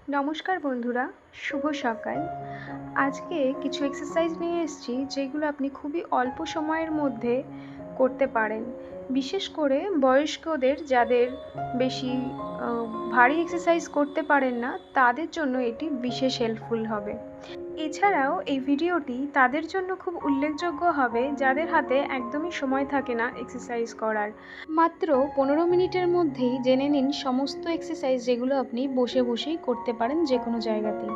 নমস্কার বন্ধুরা, শুভ সকাল। আজকে কিছু এক্সারসাইজ নিয়ে এসেছি যেগুলো আপনি খুবই অল্প সময়ের মধ্যে করতে পারেন। বিশেষ করে বয়স্কদের যাদের বেশি ভারী এক্সারসাইজ করতে পারেন না তাদের জন্য এটি বিশেষ হেল্পফুল হবে। এছাড়াও এই ভিডিওটি তাদের জন্য খুব উল্লেখযোগ্য হবে যাদের হাতে একদমই সময় থাকে না এক্সারসাইজ করার। মাত্র 15 মিনিটের মধ্যেই জেনে নিন সমস্ত এক্সারসাইজ যেগুলো আপনি বসে বসেই করতে পারেন যে কোনো জায়গাতেই।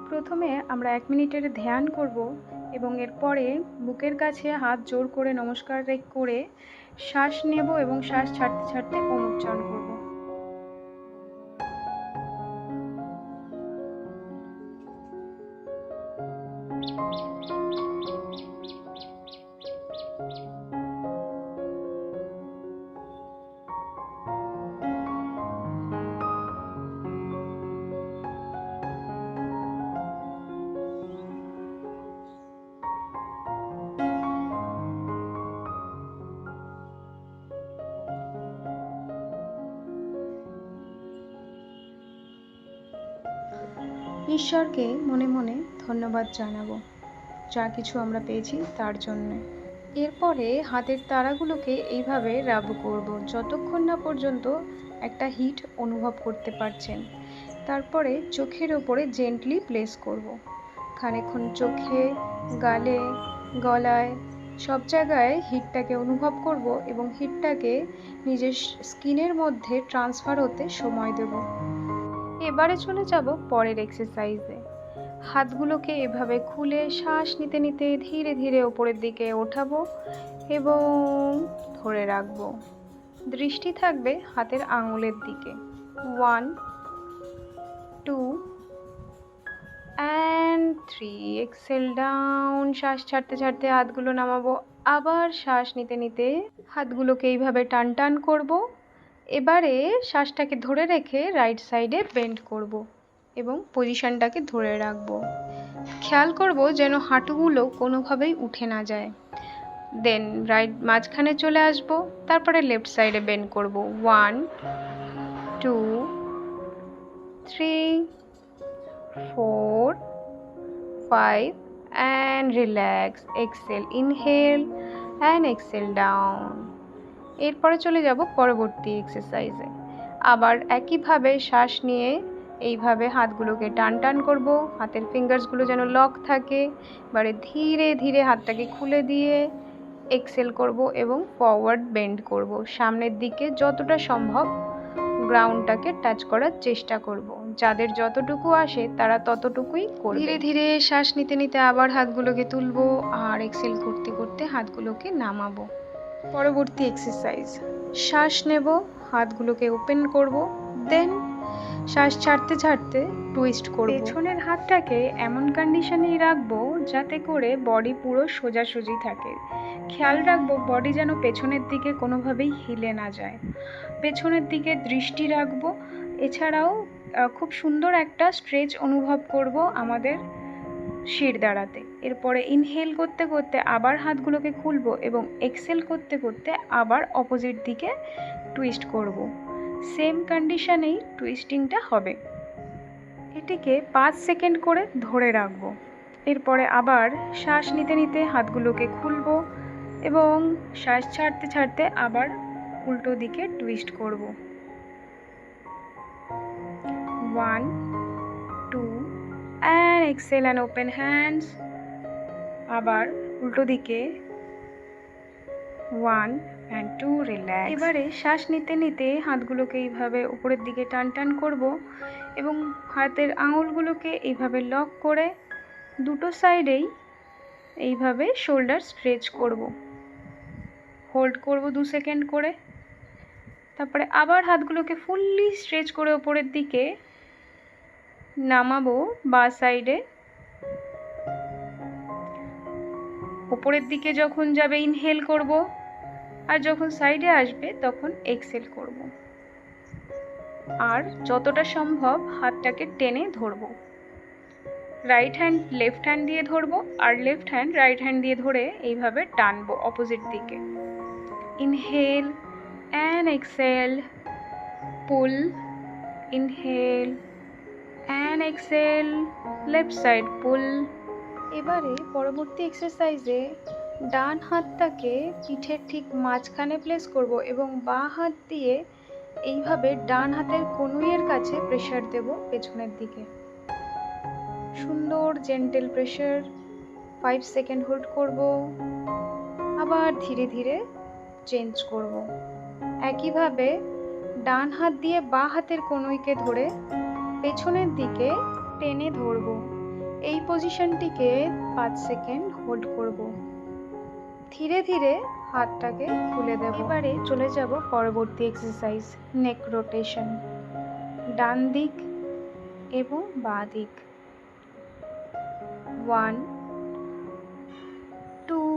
প্রথমে আমরা 1 মিনিটের ধ্যান করব এবং এরপরে বুকের কাছে হাত জোর করে নমস্কার করে শ্বাস নেব এবং শ্বাস ছাড়তে ছাড়তে ওম উচ্চারণ করব। ঈশ্বরকে মনে মনে ধন্যবাদ জানাবো যা কিছু আমরা পেয়েছি তার জন্য। এরপরে হাতের তারাগুলোকে এইভাবে রাব করব যতক্ষণ না পর্যন্ত একটা হিট অনুভব করতে পারছেন। তারপরে চোখের ওপরে জেন্টলি প্লেস করব। খানিকক্ষণ চোখে, গালে, গলায় সব জায়গায় হিটটাকে অনুভব করব এবং হিটটাকে নিজের স্কিনের মধ্যে ট্রান্সফার হতে সময় দেব। এবারে চলে যাব পরের এক্সারসাইজে। হাতগুলোকে এভাবে খুলে শ্বাস নিতে নিতে ধীরে ধীরে ওপরের দিকে ওঠাবো এবং ধরে রাখবো। দৃষ্টি থাকবে হাতের আঙুলের দিকে। 1 2 and 3। Excel down. শ্বাস ছাড়তে ছাড়তে হাতগুলো নামাবো। আবার শ্বাস নিতে নিতে হাতগুলোকে এইভাবে টান টান করব। এবারে শ্বাসটাকে ধরে রেখে রাইট সাইডে বেন্ড করব এবং পজিশনটাকে ধরে রাখবো। খেয়াল করব যেন হাঁটুগুলো কোনোভাবেই উঠে না যায়। দেন রাইট মাঝখানে চলে আসব, তারপরে লেফট সাইডে বেন্ড করব। 1 2 3 4 5 and relax. Exhale, inhale and exhale down. এরপরে চলে যাব পরবর্তী এক্সারসাইজে। আবার একইভাবে শ্বাস নিয়ে এইভাবে হাতগুলোকে টান টান করব, হাতের ফিঙ্গার্সগুলো যেন লক থাকে। এবারে ধীরে ধীরে হাতটাকে খুলে দিয়ে এক্সেল করব এবং ফরওয়ার্ড বেন্ড করব। সামনের দিকে যতটা সম্ভব গ্রাউন্ডটাকে টাচ করার চেষ্টা করব। যাদের যতটুকু আসে তারা ততটুকুই করবে। ধীরে ধীরে শ্বাস নিতে নিতে আবার হাতগুলোকে তুলবো আর এক্সেল করতে করতে হাতগুলোকে নামাবো। পরবর্তী এক্সারসাইজ। শ্বাস নেব, হাতগুলোকে ওপেন করব, দেন শ্বাস ছাড়তে ছাড়তে টুইস্ট করব। পেছনের হাতটাকে এমন কন্ডিশনেই রাখবো যাতে করে বডি পুরো সোজাসুজি থাকে। খেয়াল রাখবো বডি যেন পেছনের দিকে কোনোভাবেই হিলে না যায়। পেছনের দিকে দৃষ্টি রাখবো। এছাড়াও খুব সুন্দর একটা স্ট্রেচ অনুভব করব আমাদের শিরদাঁড়াতে। এরপরে ইনহেল করতে করতে আবার হাতগুলোকে খুলবো এবং এক্সেল করতে করতে আবার অপোজিট দিকে টুইস্ট করব। সেম কন্ডিশনেই টুইস্টিংটা হবে। এটিকে 5 সেকেন্ড করে ধরে রাখবো। এরপরে আবার শ্বাস নিতে নিতে হাতগুলোকে খুলবো এবং শ্বাস ছাড়তে ছাড়তে আবার উল্টো দিকে টুইস্ট করব। 1 2 and exhale and open hands. আবার উল্টো দিকে 1 and 2 relax. এবারে শ্বাস নিতে নিতে হাতগুলোকে এইভাবে উপরের দিকে টান টান করব এবং হাতের আঙুলগুলোকে এইভাবে লক করে দুটো সাইডেই এইভাবে শোল্ডার স্ট্রেচ করব। হোল্ড করব 2 সেকেন্ড করে। তারপরে আবার হাতগুলোকে ফুললি স্ট্রেচ করে উপরের দিকে নামাবো বাঁ সাইডে। উপরের দিকে যখন যাবে ইনহেল করব আর যখন সাইডে আসবে তখন এক্সেল করব। আর যতটা সম্ভব হাতটাকে টেনে ধরব। রাইট হ্যান্ড লেফট হ্যান্ড দিয়ে ধরব আর লেফট হ্যান্ড রাইট হ্যান্ড দিয়ে ধরে এইভাবে টানবো অপোজিট দিকে। Inhale and exhale, pull inhale and exhale, left side pull. এবারে পরবর্তী এক্সারসাইজে ডান হাতটাকে পিঠের ঠিক মাঝখানে প্লেস করব এবং বাঁ হাত দিয়ে এইভাবে ডান হাতের কনুইয়ের কাছে প্রেসার দেব পেছনের দিকে। সুন্দর জেন্টেল প্রেসার, 5 সেকেন্ড হোল্ড করব, আবার ধীরে ধীরে চেঞ্জ করব। একইভাবে ডান হাত দিয়ে বাঁ হাতের কনুইকে ধরে পেছনের দিকে টেনে ধরব। এই পজিশনটিকে 5 সেকেন্ড হোল্ড করব। ধীরে ধীরে হাতটাকে খুলে দেব। এবারে চলে যাব পরবর্তী এক্সারসাইজ, নেক রোটেশন, ডান দিক এবং বাঁ দিক। 1 2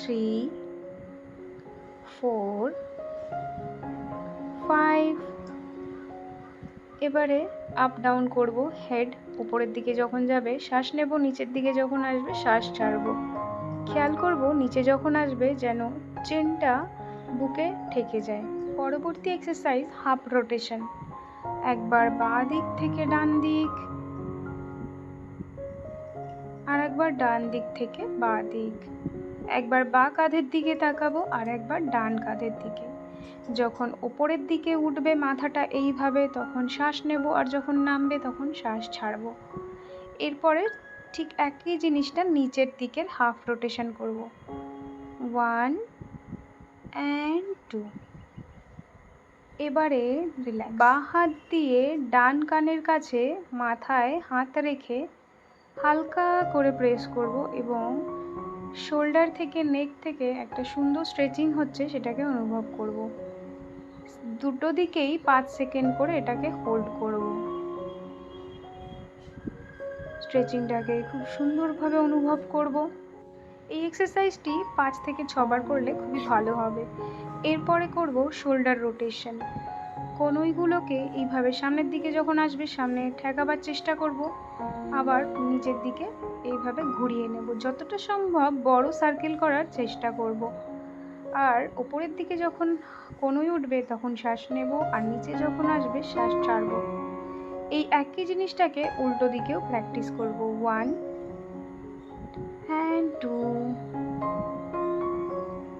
3 4 5। এবারে আপ ডাউন করব। হেড উপরের দিকে যখন যাবে শ্বাস নেব, নিচের দিকে যখন আসবে শ্বাস ছাড়ব। খেয়াল করব নিচে যখন আসবে যেন চেনটা বুকে ঠেকে যায়। পরবর্তী এক্সারসাইজ হাফ রোটেশন, একবার বাঁ দিক থেকে ডান দিক, আর একবার ডান দিক থেকে বাঁ দিক। একবার বাঁ কাঁধের দিকে তাকাবো আর একবার ডান কাঁধের দিকে। যখন ওপরের দিকে উঠবে মাথাটা এইভাবে তখন শ্বাস নেব, আর যখন নামবে তখন শ্বাস ছাড়ব। এরপরে ঠিক একই জিনিসটা নিচের দিকের হাফ রোটেশন করব। 1 and 2। এবারে রিল্যাক্স। বাঁ হাত দিয়ে ডান কানের কাছে মাথায় হাত রেখে হালকা করে প্রেস করব এবং শোল্ডার থেকে নেক থেকে একটা সুন্দর স্ট্রেচিং হচ্ছে সেটাকে অনুভব করব। দুটো দিকেই 5 সেকেন্ড করে এটাকে হোল্ড করব। স্ট্রেচিংটাকে খুব সুন্দরভাবে অনুভব করব। এই এক্সারসাইজটি 5 থেকে 6 বার করলে খুবই ভালো হবে। এরপরে করব শোল্ডার রোটেশন। কনুইগুলোকে এইভাবে সামনের দিকে যখন আসবে সামনে ঠেকাবার চেষ্টা করব, আবার নিচের দিকে এইভাবে ঘুরিয়ে নেব। যতটা সম্ভব বড় সার্কেল করার চেষ্টা করব। আর ওপরের দিকে যখন কনুই উঠবে তখন শ্বাস নেব, আর নিচে যখন আসবে শ্বাস ছাড়ব। এই একই জিনিসটাকে উল্টো দিকেও প্র্যাকটিস করব। 1 and 2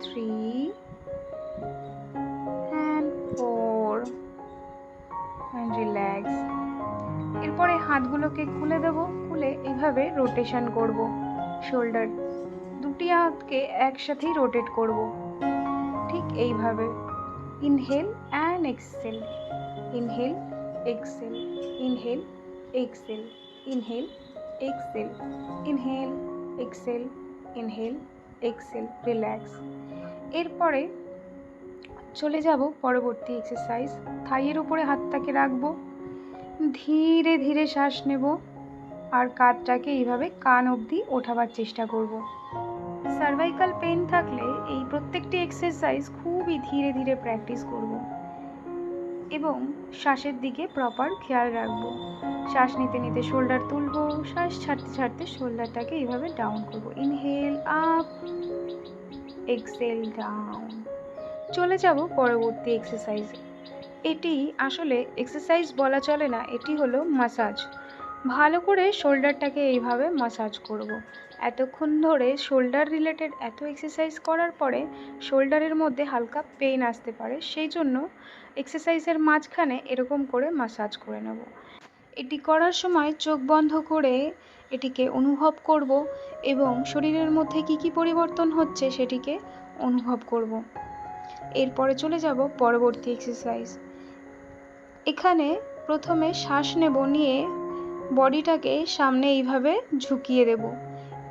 3 and 4 and relax। এরপরে হাতগুলোকে খুলে দেব, খুলে এইভাবে রোটেশন করব। শোল্ডার দুটি হাতকে একসাথেই রোটেট করব, ঠিক এইভাবে। Inhale and exhale, inhale exhale, inhale exhale, inhale exhale, inhale exhale, inhale exhale, relax. এরপরে চলে যাব পরবর্তী এক্সারসাইজ। থাইয়ের উপরে হাতটাকে রাখবো, ধীরে ধীরে শ্বাস নেব আর কাঁধটাকে এইভাবে কান অবধি ওঠাবার চেষ্টা করব। সার্ভাইকাল পেইন থাকলে এই প্রত্যেকটি এক্সারসাইজ খুবই ধীরে ধীরে প্র্যাকটিস করব এবং শ্বাসের দিকে প্রপার খেয়াল রাখব। শ্বাস নিতে নিতে শোল্ডার তুলব, শ্বাস ছাড়তে ছাড়তে শোল্ডারটাকে এইভাবে ডাউন করব। Inhale up, Excel down. চলে যাব পরবর্তী এক্সারসাইজে। এটি আসলে এক্সারসাইজ বলা চলে না, এটি হলো মাসাজ। ভালো করে শোল্ডারটাকে এইভাবে মাসাজ করব। এতক্ষণ ধরে শোল্ডার রিলেটেড এত এক্সারসাইজ করার পরে শোল্ডারের মধ্যে হালকা পেইন আসতে পারে, সেই জন্য এক্সারসাইজের মাঝখানে এরকম করে মাসাজ করে নেব। এটি করার সময় চোখ বন্ধ করে এটিকে অনুভব করব এবং শরীরের মধ্যে কী কী পরিবর্তন হচ্ছে সেটিকে অনুভব করব। এরপরে চলে যাব পরবর্তী এক্সারসাইজ। এখানে প্রথমে শ্বাস নেব, নিয়ে বডিটাকে সামনে এইভাবে ঝুঁকিয়ে দেব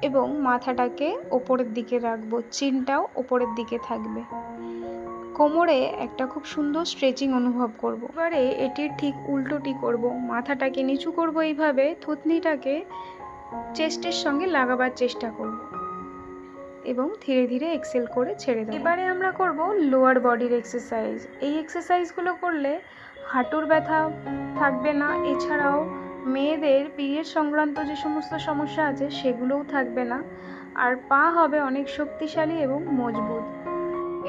এবং মাথাটাকে ওপরের দিকে রাখবো, চিনটাও ওপরের দিকে থাকবে। কোমরে একটা খুব সুন্দর স্ট্রেচিং অনুভব করব। এবারে এটির ঠিক উল্টোটি করব, মাথাটাকে নিচু করব এইভাবে, থুতনিটাকে চেস্টের সঙ্গে লাগাবার চেষ্টা করব এবং ধীরে ধীরে এক্সেল করে ছেড়ে দেব। এবারে আমরা করব লোয়ার বডির এক্সারসাইজ। এই এক্সারসাইজগুলো করলে হাঁটুর ব্যথা থাকবে না, এছাড়াও মেয়েদের পিরিয়ড সংক্রান্ত যে সমস্ত সমস্যা আছে সেগুলোও থাকবে না, আর পা হবে অনেক শক্তিশালী এবং মজবুত।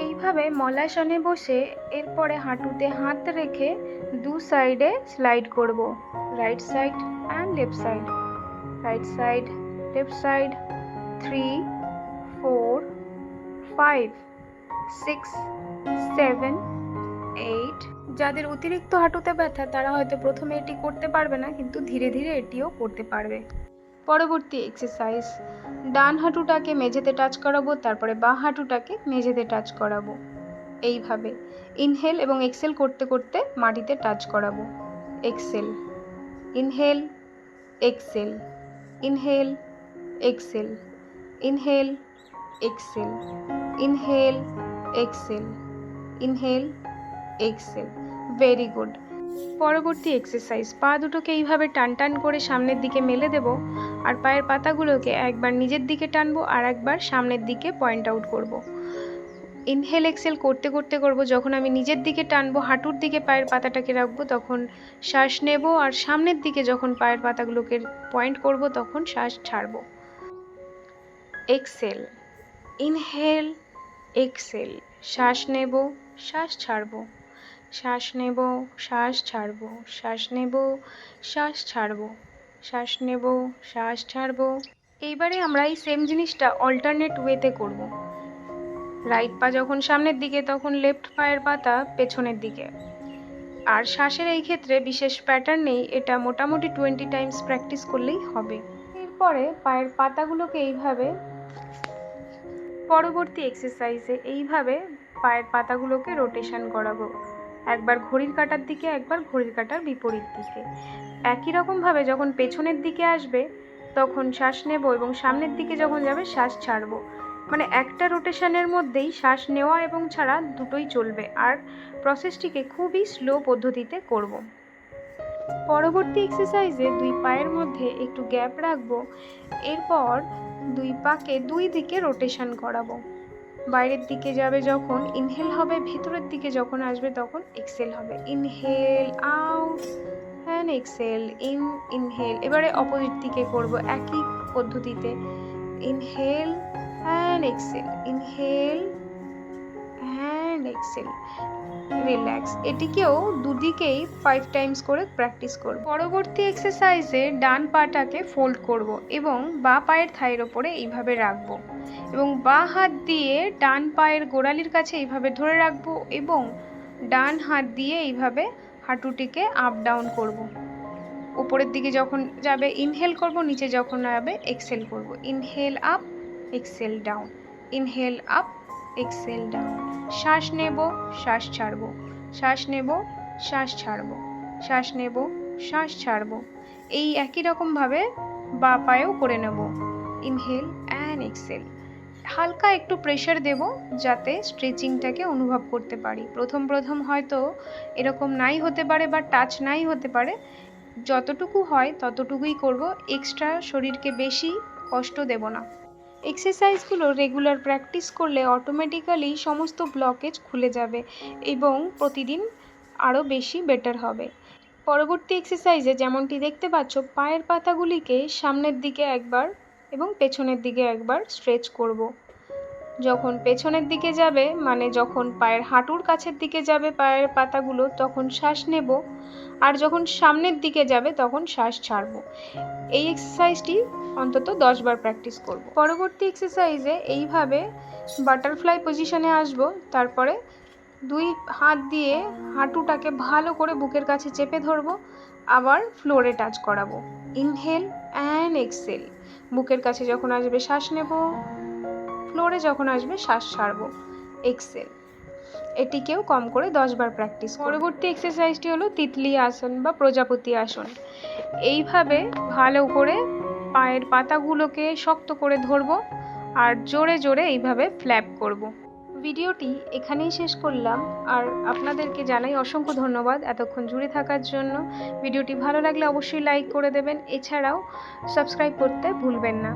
এই এইভাবে মলাসনে বসে এরপরে হাঁটুতে হাত রেখে দু সাইডে স্লাইড করব, right side and left side, right side left side, 3 4 5 6 7 8। যাদের অতিরিক্ত হাঁটুতে ব্যথা তারা হয়তো প্রথমে এটি করতে পারবে না, কিন্তু ধীরে ধীরে এটিও করতে পারবে। পরবর্তী এক্সারসাইজ, ডান হাঁটুটাকে মেঝেতে টাচ করাবো, তারপরে বাঁ হাঁটুটাকে মেঝেতে টাচ করাবো। এইভাবে ইনহেল এবং এক্সেল করতে করতে মাটিতে টাচ করাবো। Exhale, inhale, exhale, inhale, exhale, inhale, exhale, inhale, exhale, inhale, exhale. Very good. পরবর্তী এক্সারসাইজ, পা দুটোকে এইভাবে টান টান করে সামনের দিকে মেলে দেব, আর পায়ের পাতাগুলোকে একবার নিজের দিকে টানবো আর একবার সামনের দিকে পয়েন্ট আউট করব। ইনহেল এক্সেল করতে করতে করব, যখন আমি নিজের দিকে টানবো হাঁটুর দিকে পায়ের পাতাটাকে রাখবো তখন শ্বাস নেব, আর সামনের দিকে যখন পায়ের পাতাগুলোকে পয়েন্ট করব তখন শ্বাস ছাড়বো। এক্সেল, ইনহেল, এক্সেল, শ্বাস নেব, শ্বাস ছাড়বো, শ্বাস নেব, শ্বাস ছাড়বো, শ্বাস নেব, শ্বাস ছাড়বো, শ্বাস নেব, শ্বাস ছাড়বো। এইবারে আমরা এই সেম জিনিসটা অল্টারনেট ওয়েতে করব। রাইট পা যখন সামনের দিকে তখন লেফট পায়ের পাতা পেছনের দিকে। আর শ্বাসের এই ক্ষেত্রে বিশেষ প্যাটার্ন নেই, এটা মোটামুটি 20 টাইমস প্র্যাকটিস করলেই হবে। এরপরে পায়ের পাতাগুলোকে এইভাবে, পরবর্তী এক্সারসাইজে এইভাবে পায়ের পাতাগুলোকে রোটেশন করাবো, একবার ঘড়ির কাঁটার দিকে একবার ঘড়ির কাঁটার বিপরীত দিকে। একই রকমভাবে যখন পেছনের দিকে আসবে তখন শ্বাস নেব এবং সামনের দিকে যখন যাবে শ্বাস ছাড়বো। মানে একটা রোটেশনের মধ্যেই শ্বাস নেওয়া এবং ছাড়া দুটোই চলবে, আর প্রসেসটিকে খুবই স্লো পদ্ধতিতে করব। পরবর্তী এক্সারসাইজে দুই পায়ের মধ্যে একটু গ্যাপ রাখবো, এরপর দুই পাকে দুই দিকে রোটেশন করাবো। বাইরের দিকে যাবে যখন ইনহেল হবে, ভেতরের দিকে যখন আসবে তখন এক্সেল হবে। Inhale out and exhale, inhale. এবারে অপোজিট দিকে করব একই পদ্ধতিতে। Inhale and exhale, inhale and exhale, relax. এটিকেও দুদিকেই 5 টাইমস করে প্র্যাকটিস করব। পরবর্তী এক্সারসাইজে ডান পাটাকে ফোল্ড করব এবং বাঁ পায়ের থাইয়ের ওপরে এইভাবে রাখবো এবং বাঁ হাত দিয়ে ডান পায়ের গোড়ালির কাছে এইভাবে ধরে রাখবো এবং ডান হাত দিয়ে এইভাবে হাঁটুটিকে আপ ডাউন করব। উপরের দিকে যখন যাবে ইনহেল করব, নিচে যখন যাবে এক্সেল করব। Inhale up, Excel down, inhale up, Excel down. শ্বাস নেব, শ্বাস ছাড়বো, শ্বাস নেব, শ্বাস ছাড়বো, শ্বাস নেব, শ্বাস ছাড়বো। এই একই রকমভাবে বাঁ পায়েও করে নেব। Inhale and exhale. হালকা একটু প্রেশার দেব যাতে স্ট্রেচিংটাকে অনুভব করতে পারি। প্রথম প্রথম হয়তো এরকম নাই হতে পারে বা টাচ নাই হতে পারে, যতটুকু হয় ততটুকুই করব, এক্সট্রা শরীরকে বেশি কষ্ট দেব না। এক্সারসাইজগুলো রেগুলার প্র্যাকটিস করলে অটোমেটিক্যালি সমস্ত ব্লকেজ খুলে যাবে এবং প্রতিদিন আরও বেশি বেটার হবে। পরবর্তী এক্সারসাইজে যেমনটি দেখতে পাচ্ছ, পায়ের পাতাগুলিকে সামনের দিকে একবার এবং পেছনের দিকে একবার স্ট্রেচ করব। যখন পেছনের দিকে যাবে মানে যখন পায়ের হাঁটুর কাছের দিকে যাবে পায়ের পাতাগুলো তখন শ্বাস নেব, আর যখন সামনের দিকে যাবে তখন শ্বাস ছাড়বো। এই এক্সারসাইজটি অন্তত 10 বার প্র্যাকটিস করব। পরবর্তী এক্সারসাইজে এইভাবে বাটারফ্লাই পজিশনে আসব, তারপরে দুই হাত দিয়ে হাঁটুটাকে ভালো করে বুকের কাছে চেপে ধরবো, আবার ফ্লোরে টাচ করাবো। Inhale and exhale. বুকের কাছে যখন আসবে শ্বাস নেব, ফ্লোরে যখন আসবে শ্বাস ছাড়বো, এক্সেল। এটিকেও কম করে 10 বার প্র্যাকটিস। পরবর্তী এক্সারসাইজটি হলো তিতলি আসন বা প্রজাপতি আসন। এইভাবে ভালো করে পায়ের পাতাগুলোকে শক্ত করে ধরবো আর জোরে জোরে এইভাবে ফ্ল্যাপ করব। ভিডিওটি এখানেই শেষ করলাম, আর আপনাদেরকে জানাই অসংখ্য ধন্যবাদ এতক্ষণ জুড়ে থাকার জন্য। ভিডিওটি ভালো লাগলে অবশ্যই লাইক করে দেবেন, এছাড়াও সাবস্ক্রাইব করতে ভুলবেন না।